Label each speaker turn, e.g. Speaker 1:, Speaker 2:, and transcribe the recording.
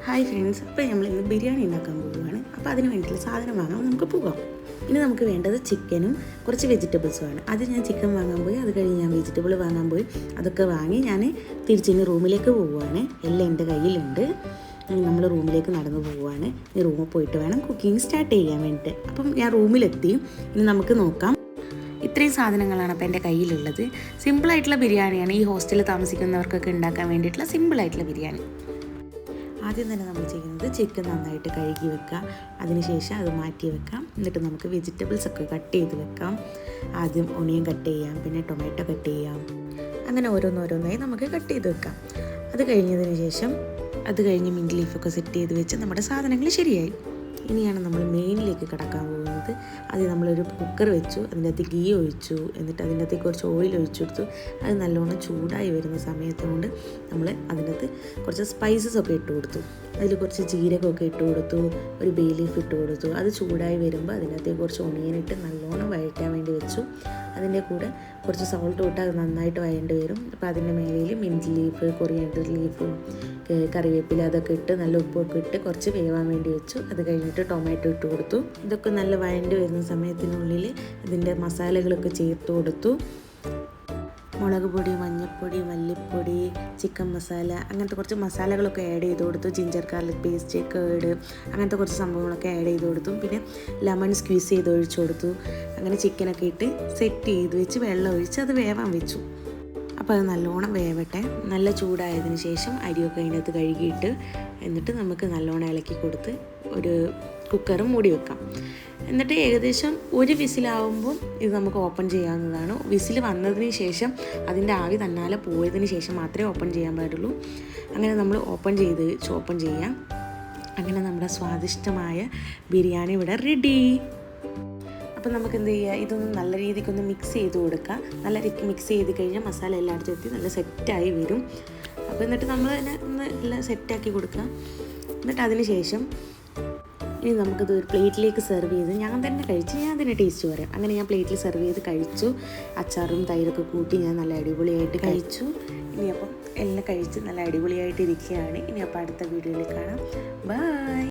Speaker 1: Hi friends, അപ്പോൾ നമ്മൾ ഇന്ന് ബിരിയാണി ഉണ്ടാക്കാൻ പോവുകയാണ്. അപ്പോൾ അതിന് വേണ്ടിയിട്ടുള്ള സാധനം വാങ്ങാൻ നമുക്ക് പോകാം. ഇനി നമുക്ക് വേണ്ടത് ചിക്കനും കുറച്ച് വെജിറ്റബിൾസുമാണ്. ആദ്യം ഞാൻ ചിക്കൻ വാങ്ങാൻ പോയി, അത് കഴിഞ്ഞ് ഞാൻ വെജിറ്റബിൾ വാങ്ങാൻ പോയി. അതൊക്കെ വാങ്ങി ഞാൻ തിരിച്ചിനി റൂമിലേക്ക് പോവുകയാണ്. എല്ലാം എൻ്റെ കയ്യിലുണ്ട്. നമ്മൾ റൂമിലേക്ക് നടന്നു പോവുകയാണ്. ഈ റൂമിൽ പോയിട്ട് വേണം കുക്കിംഗ് സ്റ്റാർട്ട് ചെയ്യാൻ വേണ്ടിയിട്ട്. അപ്പം ഞാൻ റൂമിലെത്തി. ഇനി നമുക്ക് നോക്കാം. ഇത്രയും സാധനങ്ങളാണ് അപ്പോൾ എൻ്റെ കയ്യിലുള്ളത്. സിമ്പിളായിട്ടുള്ള ബിരിയാണിയാണ്. ഈ ഹോസ്റ്റലിൽ താമസിക്കുന്നവർക്കൊക്കെ ഉണ്ടാക്കാൻ വേണ്ടിയിട്ടുള്ള സിമ്പിളായിട്ടുള്ള ബിരിയാണി. ആദ്യം തന്നെ നമ്മൾ ചെയ്യുന്നത് ചിക്കൻ നന്നായിട്ട് കഴുകി വെക്കുക. അതിനുശേഷം അത് മാറ്റി വെക്കാം. എന്നിട്ട് നമുക്ക് വെജിറ്റബിൾസൊക്കെ കട്ട് ചെയ്ത് വെക്കാം. ആദ്യം ഒണിയൻ കട്ട് ചെയ്യാം, പിന്നെ ടൊമാറ്റോ കട്ട് ചെയ്യാം. അങ്ങനെ ഓരോന്നോരോന്നായി നമുക്ക് കട്ട് ചെയ്ത് വെക്കാം. അത് കഴിഞ്ഞ് മിൻറ്റ് ലീഫൊക്കെ സെറ്റ് ചെയ്ത് വെച്ച് നമ്മുടെ സാധനങ്ങൾ ശരിയായി. ഇനിയാണ് നമ്മൾ മെയിനിലേക്ക് കടക്കാൻ പോകുന്നത്. ആദ്യം നമ്മളൊരു കുക്കർ വെച്ചു, അതിൻ്റെ അകത്ത് ഗീ ഒഴിച്ചു, എന്നിട്ട് അതിൻ്റെ അകത്തേക്ക് കുറച്ച് ഓയിൽ ഒഴിച്ചു കൊടുത്തു. അത് നല്ലോണം ചൂടായി വരുന്ന സമയത്ത് കൊണ്ട് നമ്മൾ അതിൻ്റെ അകത്ത് കുറച്ച് സ്പൈസസൊക്കെ ഇട്ട് കൊടുത്തു. അതിൽ കുറച്ച് ജീരകമൊക്കെ ഇട്ട് കൊടുത്തു, ഒരു ബേ ലീഫ് ഇട്ട് കൊടുത്തു. അത് ചൂടായി വരുമ്പോൾ അതിനകത്തേക്ക് കുറച്ച് ഒണിയനിട്ട് നല്ലോണം വഴറ്റാൻ വേണ്ടി വെച്ചു. അതിൻ്റെ കൂടെ കുറച്ച് സോൾട്ട് ഇട്ട് അത് നന്നായിട്ട് വഴണ്ടി വരും. അപ്പോൾ അതിൻ്റെ മേലയിൽ മിൻറ്റ് ലീഫ്, കൊറിയാൻഡർ ലീഫും കറിവേപ്പില അതൊക്കെ ഇട്ട് നല്ല ഉപ്പൊക്കെ ഇട്ട് കുറച്ച് വേവാൻ വേണ്ടി വെച്ചു. അത് കഴിഞ്ഞിട്ട് ടൊമാറ്റോ ഇട്ട് കൊടുത്തു. ഇതൊക്കെ നല്ല വഴണ്ടി വരുന്ന സമയത്തിനുള്ളിൽ ഇതിൻ്റെ മസാലകളൊക്കെ ചേർത്ത് കൊടുത്തു. മുളക് പൊടി, മഞ്ഞൾപ്പൊടി, മല്ലിപ്പൊടി, ചിക്കൻ മസാല, അങ്ങനത്തെ കുറച്ച് മസാലകളൊക്കെ ആഡ് ചെയ്ത് കൊടുത്തു. ജിഞ്ചർ ഗാർലിക് പേസ്റ്റ്, കേട്, അങ്ങനത്തെ കുറച്ച് സംഭവങ്ങളൊക്കെ ആഡ് ചെയ്ത് കൊടുത്തു. പിന്നെ ലെമൺ സ്ക്വീസ് ചെയ്ത് ഒഴിച്ചു കൊടുത്തു. അങ്ങനെ ചിക്കനൊക്കെ ഇട്ട് സെറ്റ് ചെയ്ത് വെച്ച് വെള്ളം ഒഴിച്ച് അത് വേവാൻ വെച്ചു. അപ്പോൾ അത് നല്ലോണം വേവട്ടെ. നല്ല ചൂടായതിന് ശേഷം അരിയൊക്കെ അതിനകത്ത് കഴുകിയിട്ട് എന്നിട്ട് നമുക്ക് നല്ലോണം ഇളക്കി കൊടുത്ത് ഒരു കുക്കർ മൂടി വെക്കാം. എന്നിട്ട് ഏകദേശം ഒരു വിസിലാവുമ്പോൾ ഇത് നമുക്ക് ഓപ്പൺ ചെയ്യാവുന്നതാണ്. വിസിൽ വന്നതിന് ശേഷം അതിൻ്റെ ആവി തന്നാലെ പോയതിന് ശേഷം മാത്രമേ ഓപ്പൺ ചെയ്യാൻ പാടുള്ളൂ. അങ്ങനെ നമ്മൾ ഓപ്പൺ ചെയ്യാം. അങ്ങനെ നമ്മുടെ സ്വാദിഷ്ടമായ ബിരിയാണി ഇവിടെ റെഡി. അപ്പോൾ നമുക്ക് എന്ത് ചെയ്യുക, ഇതൊന്ന് നല്ല രീതിക്കൊന്ന് മിക്സ് ചെയ്ത് കൊടുക്കുക. നല്ല മിക്സ് ചെയ്ത് കഴിഞ്ഞാൽ മസാല എല്ലായിടത്തും എത്തി നല്ല സെറ്റായി വരും. അപ്പോൾ എന്നിട്ട് നമ്മൾ തന്നെ ഒന്ന് എല്ലാം സെറ്റാക്കി കൊടുക്കുക. എന്നിട്ട് അതിന് ശേഷം ഇനി നമുക്കിത് ഒരു പ്ലേറ്റിലേക്ക് സെർവ് ചെയ്ത് ഞാൻ തന്നെ കഴിച്ച് ഞാൻ തന്നെ ടേസ്റ്റ് പറയാം. അങ്ങനെ ഞാൻ പ്ലേറ്റിൽ സെർവ് ചെയ്ത് കഴിച്ചു. അച്ചാറും തൈരൊക്കെ കൂട്ടി ഞാൻ നല്ല അടിപൊളിയായിട്ട് കഴിച്ചു. ഇനിയപ്പം എല്ലാം കഴിച്ച് നല്ല അടിപൊളിയായിട്ട് ഇരിക്കുകയാണ്. ഇനി അപ്പോൾ അടുത്ത വീഡിയോയിൽ കാണാം. ബൈ.